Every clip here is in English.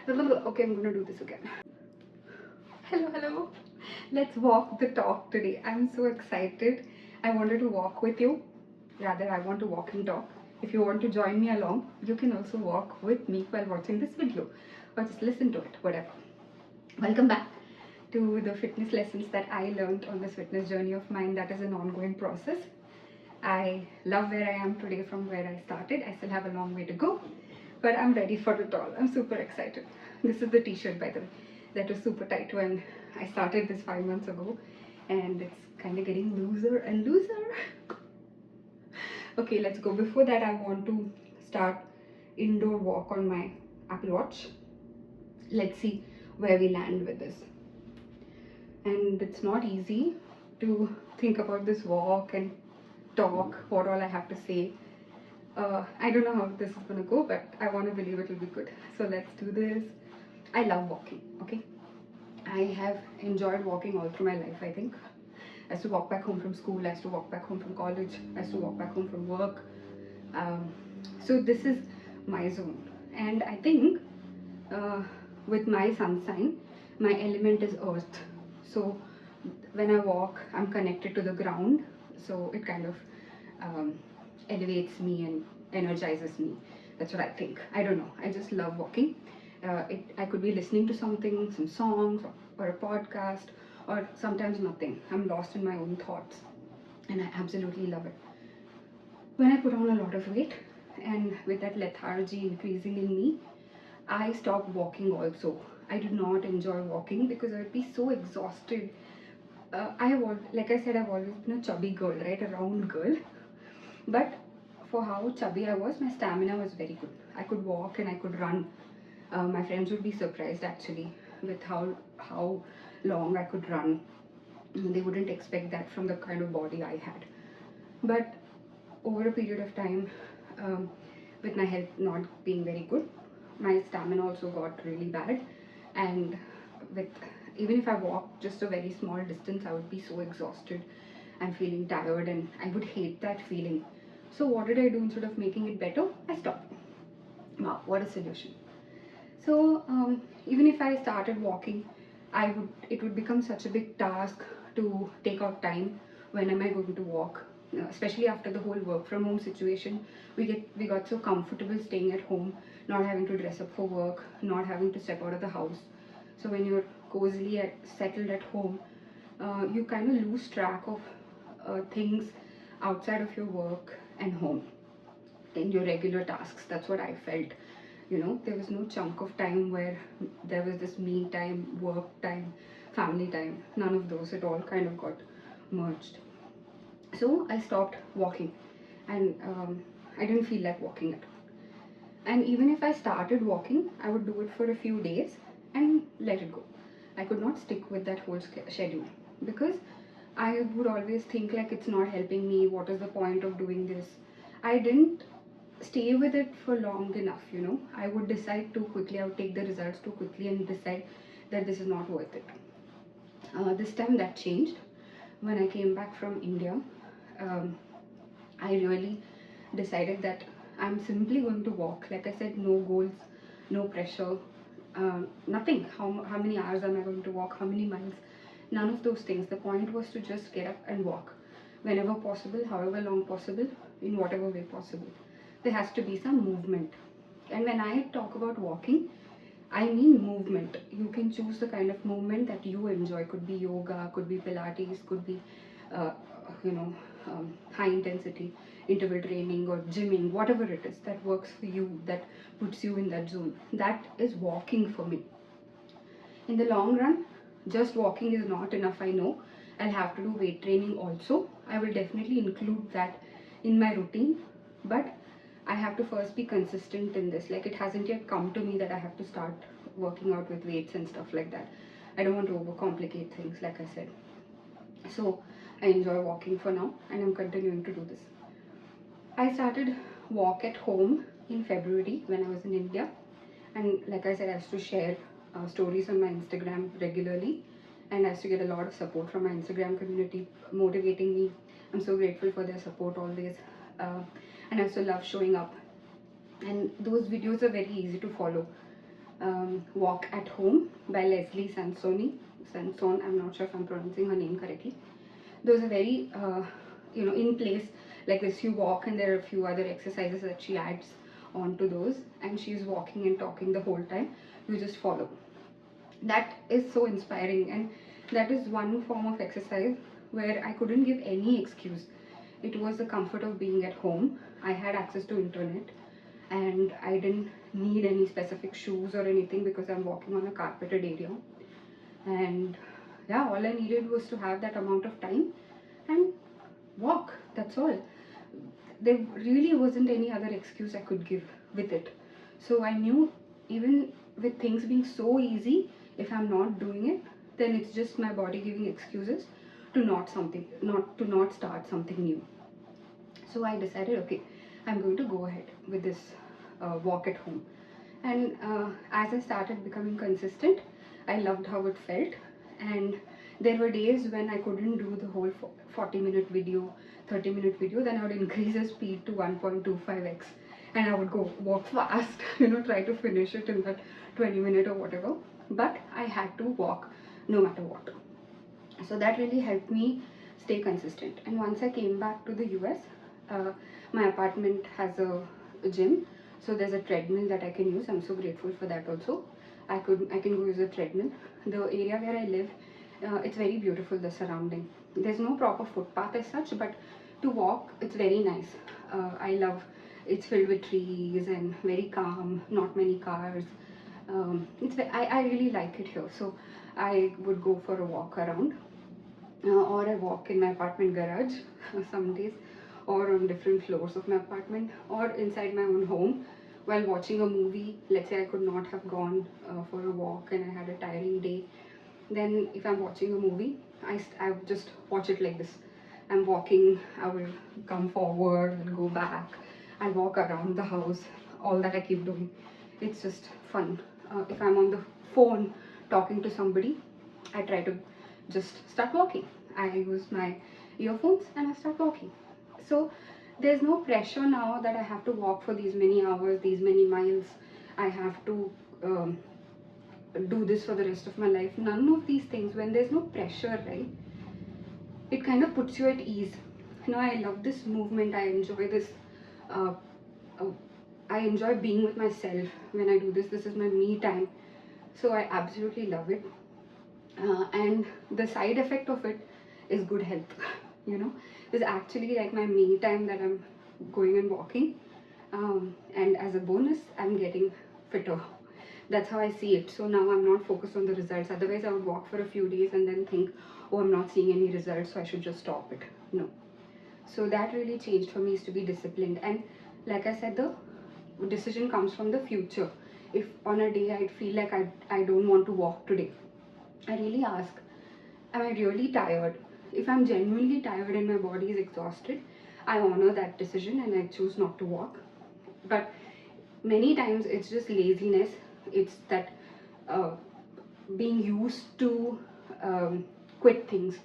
Okay, I'm gonna do this again. Hello. Let's walk the talk today. I'm so excited. I wanted to walk with you. Rather, I want to walk and talk. If you want to join me along, you can also walk with me while watching this video or just listen to it, whatever. Welcome back to the fitness lessons that I learned on this fitness journey of mine. That is an ongoing process. I love where I am today from where I started. I still have a long way to go, but I'm ready for it all. I'm super excited. This is the t-shirt, by the way, that was super tight when I started this 5 months ago, and it's kind of getting looser and looser. Okay, let's go. Before that, I want to start indoor walk on my Apple Watch. Let's see where we land with this. And it's not easy to think about this walk and talk what all I have to say. I don't know how this is gonna go, but I want to believe it will be good. So let's do this. I love walking. Okay, I have enjoyed walking all through my life. I think I used to walk back home from school, I used to walk back home from college, I used to walk back home from work. So this is my zone, and I think with my sun sign, my element is earth. So when I walk, I'm connected to the ground, so it kind of elevates me and energizes me. That's what I think. I don't know, I just love walking. I could be listening to something, some songs, or a podcast, or sometimes nothing. I'm lost in my own thoughts, and I absolutely love it. When I put on a lot of weight, and with that lethargy increasing in me, I stopped walking also. I do not enjoy walking because I would be so exhausted. Like I said, I've always been a chubby girl, right? A round girl. But for how chubby I was, my stamina was very good. I could walk and I could run. My friends would be surprised actually with how long I could run. They wouldn't expect that from the kind of body I had. But over a period of time, with my health not being very good, my stamina also got really bad, and with even if I walked just a very small distance, I would be so exhausted and feeling tired, and I would hate that feeling. So what did I do? Instead of making it better, I stopped. Wow, what a solution. So even if I started walking, it would become such a big task to take out time. When am I going to walk? Especially after the whole work from home situation, we got so comfortable staying at home, not having to dress up for work, not having to step out of the house. So when you're cozily settled at home, you kind of lose track of things outside of your work and home in your regular tasks. That's what I felt. There was no chunk of time where there was this me time, work time, family time. None of those. It all kind of got merged. So I stopped walking, and I didn't feel like walking at all. And even if I started walking, I would do it for a few days and let it go. I could not stick with that whole schedule because I would always think like it's not helping me. What is the point of doing this? I didn't stay with it for long enough. I would decide too quickly. I would take the results too quickly and decide that this is not worth it. This time that changed when I came back from India. I really decided that I'm simply going to walk. Like I said, no goals, no pressure, nothing. How many hours am I going to walk? How many miles? None of those things. The point was to just get up and walk whenever possible, however long possible, in whatever way possible. There has to be some movement. And when I talk about walking, I mean movement. You can choose the kind of movement that you enjoy. Could be yoga, could be Pilates, could be, uh, high intensity interval training or gymming, whatever it is that works for you, that puts you in that zone. That is walking for me. In the long run, just walking is not enough. I know I'll have to do weight training also. I will definitely include that in my routine, but I have to first be consistent in this. Like, it hasn't yet come to me that I have to start working out with weights and stuff like that. I don't want to overcomplicate things, like I said. So I enjoy walking for now, and I'm continuing to do this. I started walk at home in February when I was in India, and like I said, I used to share stories on my Instagram regularly, and I used to get a lot of support from my Instagram community motivating me. I'm so grateful for their support always, and I also love showing up, and those videos are very easy to follow. Walk at Home by Leslie Sanson. I'm not sure if I'm pronouncing her name correctly. Those are very, in place like this. You walk, and there are a few other exercises that she adds onto those, and she's walking and talking the whole time. You just follow. That is so inspiring, and that is one form of exercise where I couldn't give any excuse. It was the comfort of being at home. I had access to internet, and I didn't need any specific shoes or anything because I'm walking on a carpeted area. And yeah, all I needed was to have that amount of time and walk. That's all. There really wasn't any other excuse I could give with it. So I knew, even with things being so easy, if I'm not doing it, then it's just my body giving excuses to not start something new. So I decided, okay, I'm going to go ahead with this walk at home. And as I started becoming consistent, I loved how it felt. And there were days when I couldn't do the whole 40-minute video, 30-minute video. Then I would increase the speed to 1.25x, and I would go walk fast, try to finish it in that 20-minute or whatever. But I had to walk no matter what. So that really helped me stay consistent. And once I came back to the US, my apartment has a gym, so there's a treadmill that I can use. I'm so grateful for that also. I can go use a treadmill. The area where I live, it's very beautiful, the surrounding. There's no proper footpath as such, but to walk, it's very nice. I love, it's filled with trees and very calm, not many cars. I really like it here. So I would go for a walk around, or I walk in my apartment garage some days, or on different floors of my apartment, or inside my own home while watching a movie. Let's say I could not have gone for a walk and I had a tiring day. Then if I'm watching a movie, I would just watch it like this. I'm walking, I will come forward and go back. I'll walk around the house, all that I keep doing. It's just fun. If I'm on the phone talking to somebody, I try to just start walking. I use my earphones and I start walking. So there's no pressure now that I have to walk for these many hours, these many miles. I have to do this for the rest of my life. None of these things. When there's no pressure, right, it kind of puts you at ease. I love this movement. I enjoy this. Uh, uh, I enjoy being with myself when I do this. This is my me time. So I absolutely love it. And the side effect of it is good health. It's actually like my me time that I'm going and walking. And as a bonus, I'm getting fitter. That's how I see it. So now I'm not focused on the results. Otherwise, I would walk for a few days and then think, oh, I'm not seeing any results, so I should just stop it. No. So that really changed for me, is to be disciplined. And like I said, the decision comes from the future. If on a day I feel like I don't want to walk today, I really ask, am I really tired? If I'm genuinely tired and my body is exhausted, I honor that decision and I choose not to walk. But many times it's just laziness. It's that being used to quit things.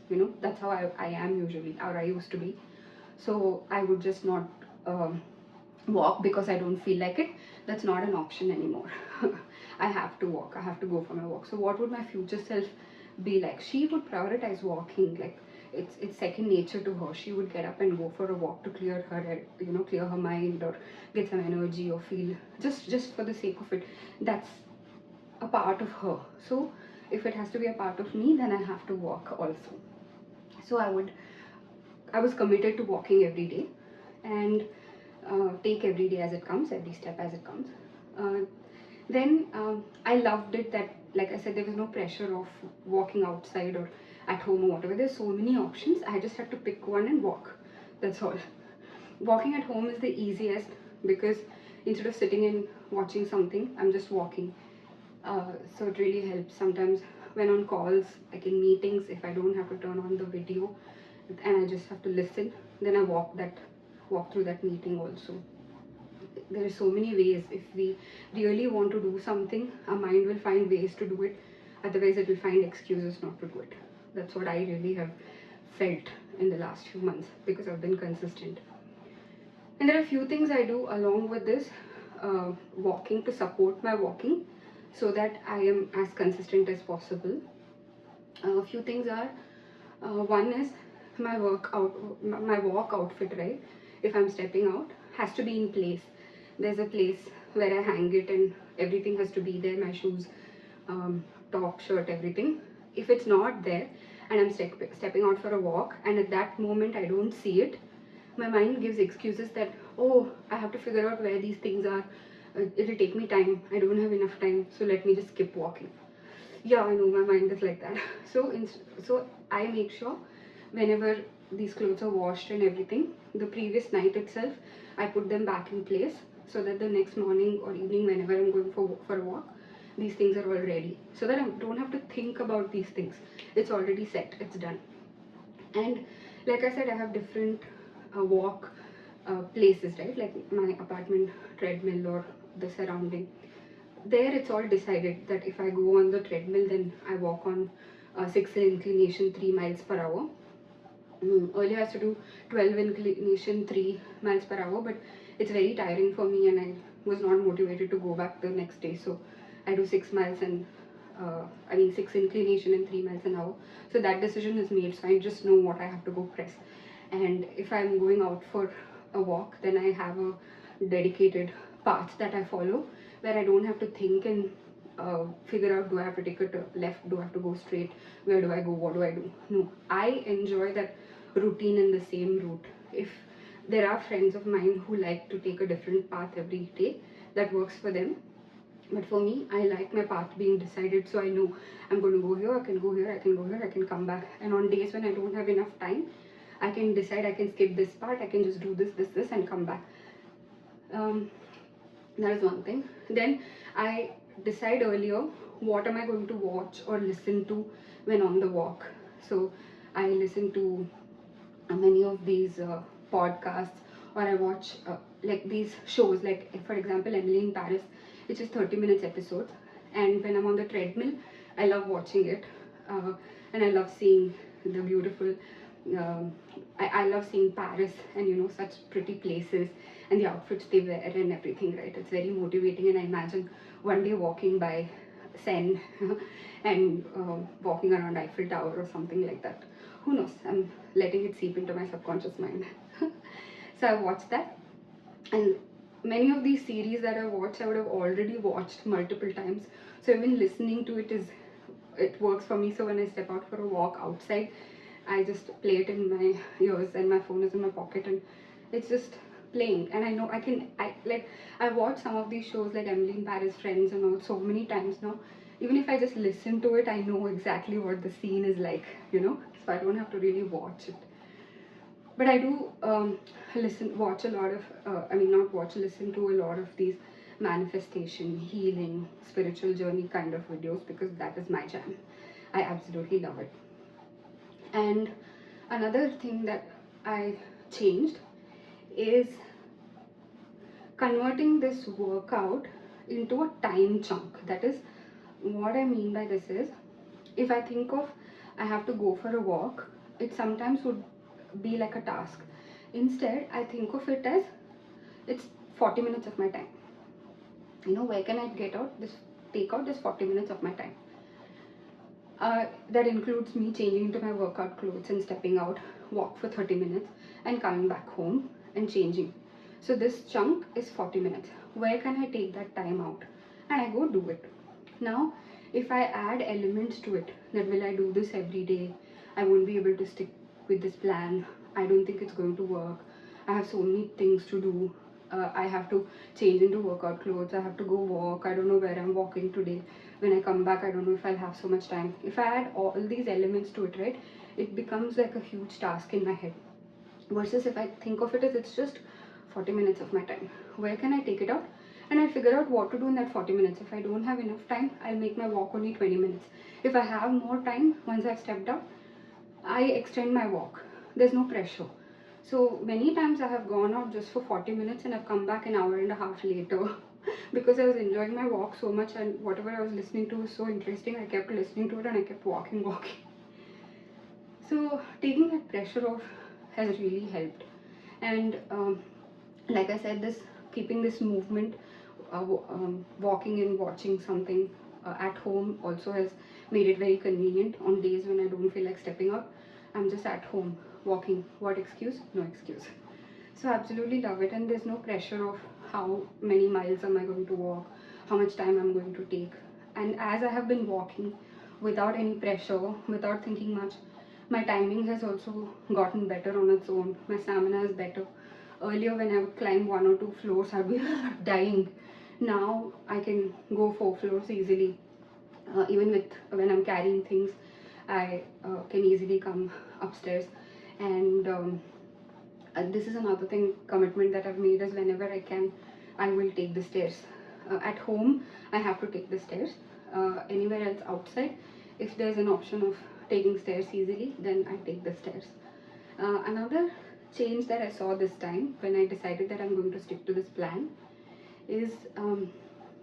That's how I am usually, or I used to be. So I would just not walk because I don't feel like it. That's not an option anymore. I have to walk. I have to go for my walk. So what would my future self be like? She would prioritize walking. Like, it's second nature to her. She would get up and go for a walk to clear her head, clear her mind, or get some energy, or feel just for the sake of it. That's a part of her. So if it has to be a part of me, then I have to walk also. So I was committed to walking every day, and take every day as it comes, every step as it comes. Then I loved it that, like I said, there was no pressure of walking outside or at home or whatever. There's so many options. I just had to pick one and walk. That's all. Walking at home is the easiest because instead of sitting and watching something, I'm just walking. So it really helps. Sometimes when on calls, like in meetings, if I don't have to turn on the video and I just have to listen, then I walk through that meeting also. There are so many ways. If we really want to do something, our mind will find ways to do it. Otherwise, it will find excuses not to do it. That's what I really have felt in the last few months because I've been consistent. And there are a few things I do along with this walking to support my walking. so that I am as consistent as possible. A few things are, one is my walk outfit, right? If I'm stepping out, has to be in place. There's a place where I hang it, and everything has to be there, my shoes, top, shirt, everything. If it's not there and I'm stepping out for a walk, and at that moment I don't see it, my mind gives excuses that, oh, I have to figure out where these things are. It'll take me time. I don't have enough time, so let me just skip walking. Yeah, I know, my mind is like that. So I make sure whenever these clothes are washed and everything, the previous night itself, I put them back in place, so that the next morning or evening, whenever I'm going for a walk, these things are all ready, so that I don't have to think about these things. It's already set, it's done. And like I said, I have different walk places, right? Like my apartment treadmill or the surrounding. There it's all decided that if I go on the treadmill, then I walk on 6 inclination 3 miles per hour. Earlier I used to do 12 inclination 3 miles per hour, but it's very tiring for me and I was not motivated to go back the next day. So I do 6 miles and 6 inclination and 3 miles an hour. So that decision is made, so I just know what I have to go press. And if I'm going out for a walk, then I have a dedicated path that I follow, where I don't have to think and figure out, do I have to take a left, do I have to go straight, where do I go, what do I do. No, I enjoy that routine in the same route. If there are friends of mine who like to take a different path every day, that works for them. But for me, I like my path being decided, so I know I'm going to go here, I can go here, I can go here, I can come back. And on days when I don't have enough time, I can decide I can skip this part, I can just do this and come back. That is one thing. Then I decide earlier what am I going to watch or listen to when on the walk. So I listen to many of these podcasts, or I watch like these shows, like for example Emily in Paris, which is 30 minutes episodes. And when I'm on the treadmill, I love watching it, and I love seeing the beautiful um, I love seeing Paris and such pretty places and the outfits they wear and everything, right? It's very motivating, and I imagine one day walking by Seine and walking around Eiffel Tower or something like that. Who knows? I'm letting it seep into my subconscious mind. So I watched that, and many of these series that I watch, I would have already watched multiple times. So even listening to it works for me. So when I step out for a walk outside, I just play it in my ears, and my phone is in my pocket, and it's just playing. And I know I watch some of these shows like Emily in Paris, Friends, and all so many times now. Even if I just listen to it, I know exactly what the scene is like, so I don't have to really watch it. But I do watch a lot of, not watch, listen to a lot of these manifestation, healing, spiritual journey kind of videos, because that is my jam. I absolutely love it. And another thing that I changed is converting this workout into a time chunk. That is, what I mean by this is, if I think of I have to go for a walk, it sometimes would be like a task. Instead, I think of it as it's 40 minutes of my time. Where can I take out this 40 minutes of my time? That includes me changing into my workout clothes and stepping out, walk for 30 minutes, and coming back home and changing. So this chunk is 40 minutes. Where can I take that time out? And I go do it. Now, if I add elements to it, that will I do this every day? I won't be able to stick with this plan. I don't think it's going to work. I have so many things to do. I have to change into workout clothes. I have to go walk. I don't know where I'm walking today. When I come back, I don't know if I'll have so much time. If I add all these elements to it, right, it becomes like a huge task in my head. Versus if I think of it as it's just 40 minutes of my time. Where can I take it out? And I'll figure out what to do in that 40 minutes. If I don't have enough time, I'll make my walk only 20 minutes. If I have more time, once I've stepped out, I extend my walk. There's no pressure. So many times I have gone out just for 40 minutes and I've come back an hour and a half later because I was enjoying my walk so much, and whatever I was listening to was so interesting. I kept listening to it and I kept walking. So taking that pressure off has really helped. And like I said, keeping this movement walking and watching something at home also has made it very convenient. On days when I don't feel like stepping out, I'm just at home walking. What excuse? No excuse. So I absolutely love it, and there's no pressure of how many miles am I going to walk, how much time I'm going to take. And as I have been walking without any pressure, without thinking much, my timing has also gotten better on its own. My stamina is better. Earlier, when I would climb 1 or 2 floors, I'd be dying. Now I can go 4 floors easily. Even with when I'm carrying things, I can easily come upstairs. And this is another thing, commitment that I've made, is whenever I can, I will take the stairs. At home, I have to take the stairs. Anywhere else outside, if there's an option of taking stairs easily, then I take the stairs. Another change that I saw this time when I decided that I'm going to stick to this plan is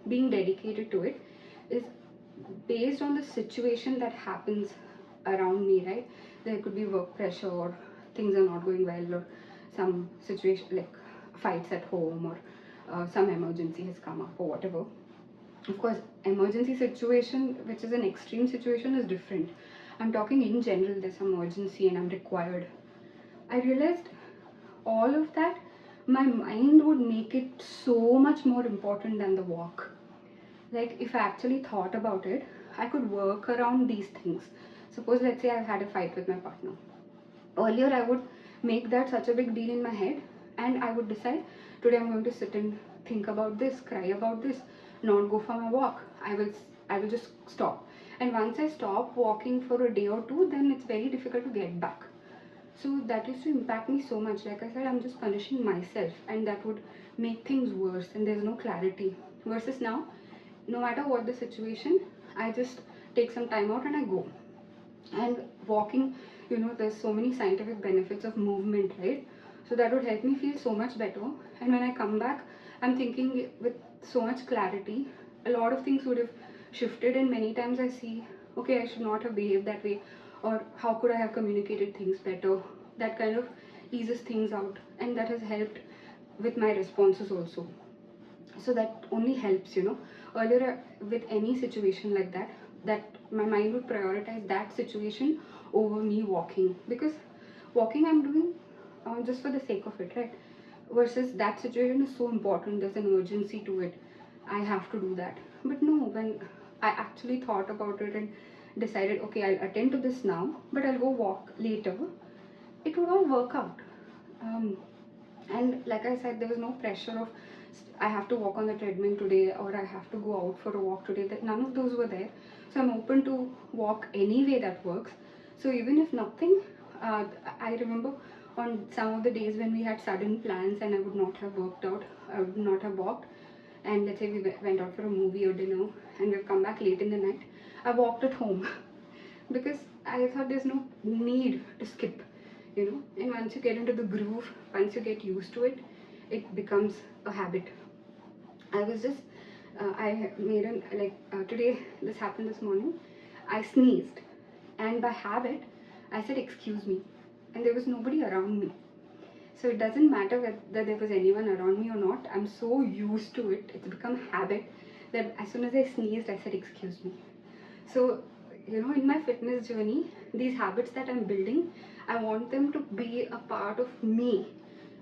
being dedicated to it, is based on the situation that happens around me, right? There could be work pressure, or things are not going well, or some situation like fights at home, or some emergency has come up, or whatever. Of course, emergency situation, which is an extreme situation, is different. I'm talking in general, there's some emergency and I'm required. I realized all of that, my mind would make it so much more important than the walk. Like, if I actually thought about it, I could work around these things. Suppose, let's say I've had a fight with my partner. Earlier, I would make that such a big deal in my head, and I would decide, today I'm going to sit and think about this, cry about this, not go for my walk. I will just stop. And once I stop walking for a day or two, then it's very difficult to get back. So that used to impact me so much. Like I said, I'm just punishing myself, and that would make things worse, and there's no clarity. Versus now, no matter what the situation, I just take some time out and I go. And walking, there's so many scientific benefits of movement, right? So that would help me feel so much better. And when I come back, I'm thinking with so much clarity. A lot of things would have shifted, and many times I see, okay, I should not have behaved that way, or how could I have communicated things better. That kind of eases things out, and that has helped with my responses also. So that only helps. Earlier, with any situation like that my mind would prioritize that situation over me walking, because walking I'm doing just for the sake of it, right? Versus that situation is so important, there's an urgency to it, I have to do that. But no, when I actually thought about it and decided, okay, I'll attend to this now, but I'll go walk later, it would all work out. And like I said, there was no pressure of I have to walk on the treadmill today, or I have to go out for a walk today. That none of those were there. So I'm open to walk any way that works. So even if nothing, I remember on some of the days when we had sudden plans and I would not have worked out, I would not have walked, and let's say we went out for a movie or dinner and we've come back late in the night, I walked at home because I thought there's no need to skip. And once you get into the groove, once you get used to it, it becomes a habit. I was just I made an today, this happened this morning. I sneezed, and by habit I said excuse me, and there was nobody around me. So it doesn't matter whether there was anyone around me or not. I'm so used to it, it's become habit, that as soon as I sneezed I said excuse me. So in my fitness journey, these habits that I'm building, I want them to be a part of me,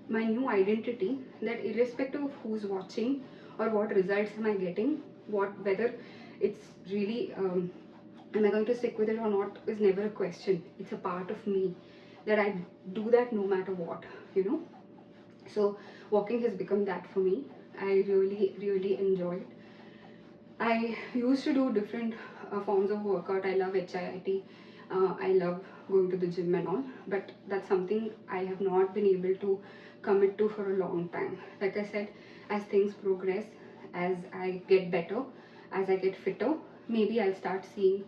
my new identity, that irrespective of who's watching or what results am I getting, whether it's really am I going to stick with it or not, is never a question. It's a part of me, that I do that no matter what. So walking has become that for me. I really enjoy it. I used to do different forms of workout. I love HIIT. I love going to the gym and all, but that's something I have not been able to commit to for a long time. Like I said, as things progress, as I get better, as I get fitter, maybe I'll start seeing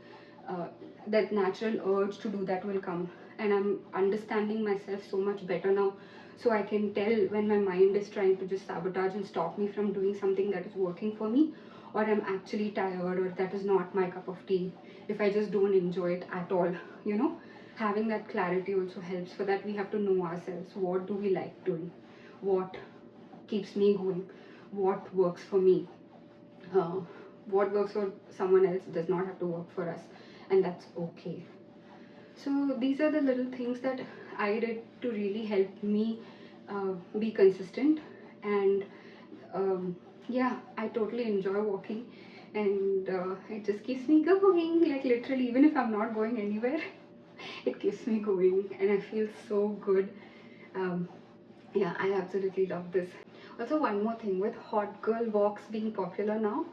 that natural urge to do that will come. And I'm understanding myself so much better now, so I can tell when my mind is trying to just sabotage and stop me from doing something that is working for me, or I'm actually tired, or that is not my cup of tea, if I just don't enjoy it at all. Having that clarity also helps. For that, we have to know ourselves. What do we like doing? What keeps me going? What works for me? uh, what works for someone else does not have to work for us, and that's okay. So these are the little things that I did to really help me be consistent. And yeah, I totally enjoy walking, and it just keeps me going, like literally, even if I'm not going anywhere, it keeps me going and I feel so good. um, yeah, I absolutely love this. Also, one more thing, with hot girl walks being popular now,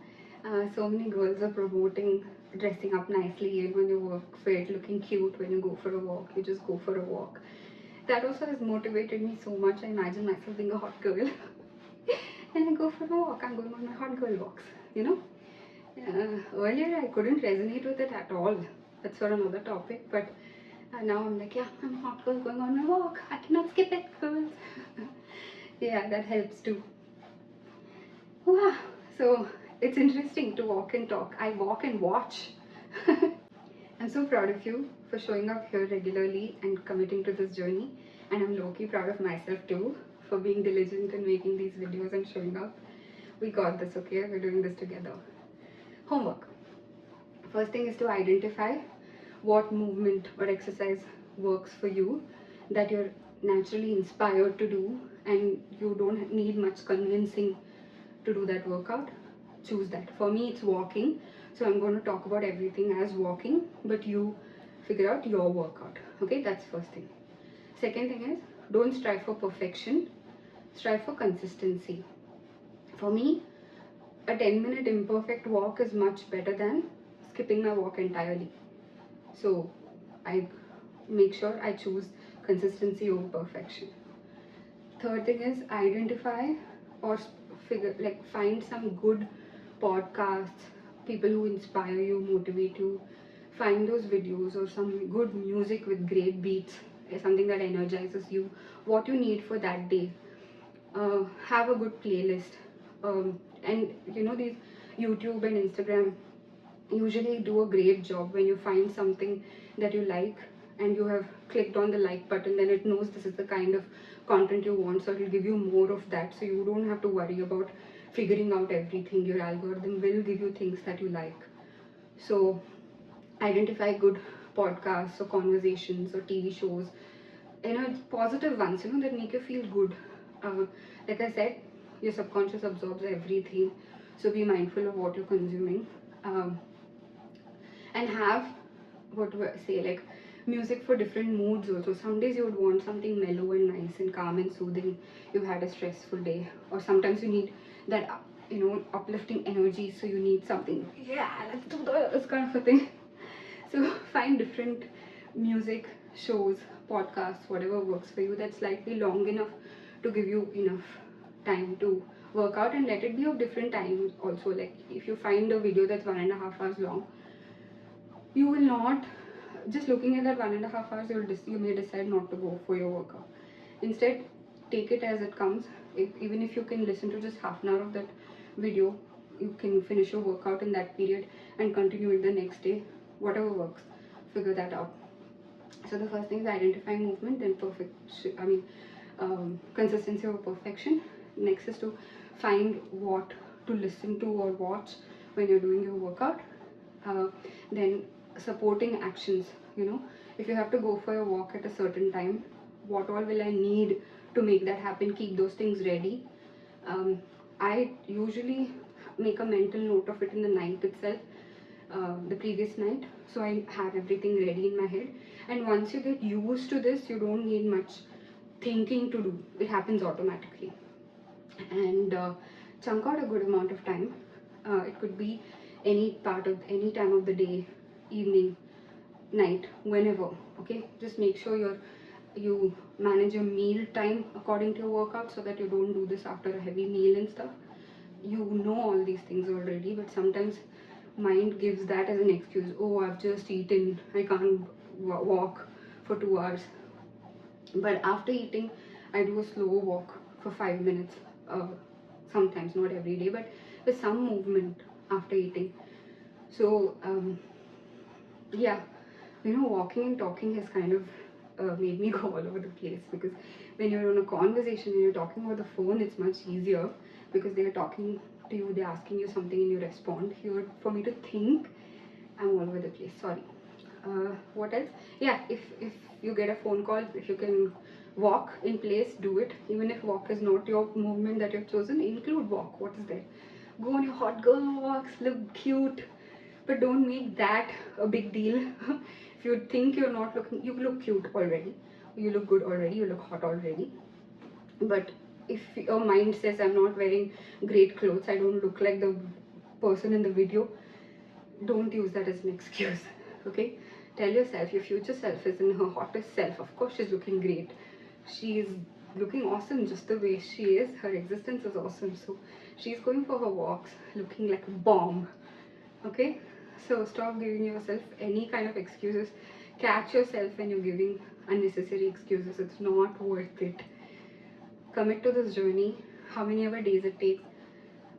so many girls are promoting dressing up nicely, and when you work fit, looking cute when you go for a walk, you just go for a walk. That also has motivated me so much. I imagine myself being a hot girl and I go for a walk. I'm going on my hot girl walks, you know. Earlier, I couldn't resonate with it at all. That's for another topic, but now I'm like, yeah, I'm a hot girl going on my walk. I cannot skip it, girls. Yeah, that helps too. Wow. So it's interesting to walk and talk. I walk and watch. I'm so proud of you for showing up here regularly and committing to this journey. And I'm low-key proud of myself too for being diligent and making these videos and showing up. We got this, okay? We're doing this together. Homework. First thing is to identify what movement or exercise works for you, that you're naturally inspired to do, and you don't need much convincing to do that workout. Choose that. For me, it's walking, so I'm going to talk about everything as walking, but you figure out your workout. Okay, that's first thing. Second thing is, don't strive for perfection, strive for consistency. For me, a 10-minute imperfect walk is much better than skipping my walk entirely. So I make sure I choose consistency over perfection. Third thing is, identify or find some good podcasts, people who inspire you, motivate you. Find those videos or some good music with great beats, something that energizes you, what you need for that day. Have a good playlist. And you know, these YouTube and Instagram usually do a great job. When you find something that you like and you have clicked on the like button, then it knows this is the kind of content you want, so it will give you more of that, so you don't have to worry about figuring out everything. Your algorithm will give you things that you like. So identify good podcasts or conversations or TV shows, positive ones, that make you feel good. Like I said, your subconscious absorbs everything, so be mindful of what you're consuming. And have, what do I say, like music for different moods also. Some days you would want something mellow and nice and calm and soothing. You've had a stressful day, or sometimes you need that uplifting energy, so you need something, yeah, let's do this kind of a thing. So find different music, shows, podcasts, whatever works for you, that's slightly long enough to give you enough time to work out, and let it be of different times also. Like if you find a video that's 1.5 hours long, you will not, just looking at that 1.5 hours, you may decide not to go for your workout. Instead, take it as it comes. Even if you can listen to just half an hour of that video, you can finish your workout in that period and continue it the next day. Whatever works, figure that out. So the first thing is identify movement, then consistency over perfection. Next is to find what to listen to or watch when you're doing your workout. Then supporting actions, if you have to go for a walk at a certain time, what all will I need to make that happen? Keep those things ready. I usually make a mental note of it in the night itself, the previous night, so I have everything ready in my head. And once you get used to this, you don't need much thinking to do, it happens automatically. And chunk out a good amount of time. It could be any any time of the day, evening, night, whenever. Okay, just make sure you manage your meal time according to your workout, so that you don't do this after a heavy meal and stuff. You know all these things already, but sometimes mind gives that as an excuse. Oh, I've just eaten, I can't walk for 2 hours. But after eating, I do a slow walk for 5 minutes, sometimes, not every day, but with some movement after eating. So yeah, walking and talking has kind of made me go all over the place, because when you're on a conversation and you're talking over the phone, it's much easier because they're talking to you, they're asking you something and you respond. You're for me to think. I'm all over the place, sorry. What else? Yeah, if you get a phone call, if you can walk in place, do it. Even if walk is not your movement that you've chosen, include walk. What is there? Go on your hot girl walks, look cute, but don't make that a big deal. If you think you're not looking, you look cute already, you look good already, you look hot already. But if your mind says, I'm not wearing great clothes, I don't look like the person in the video, don't use that as an excuse. Okay, tell yourself your future self is in her hottest self. Of course she's looking great, she's looking awesome just the way she is. Her existence is awesome, so she's going for her walks looking like a bomb. Okay, so stop giving yourself any kind of excuses. Catch yourself when you're giving unnecessary excuses. It's not worth it. Commit to this journey, how many ever days it takes,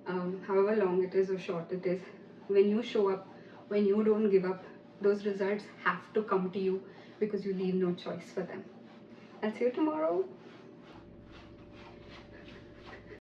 however long it is or short it is. When you show up, when you don't give up, those results have to come to you because you leave no choice for them. I'll see you tomorrow.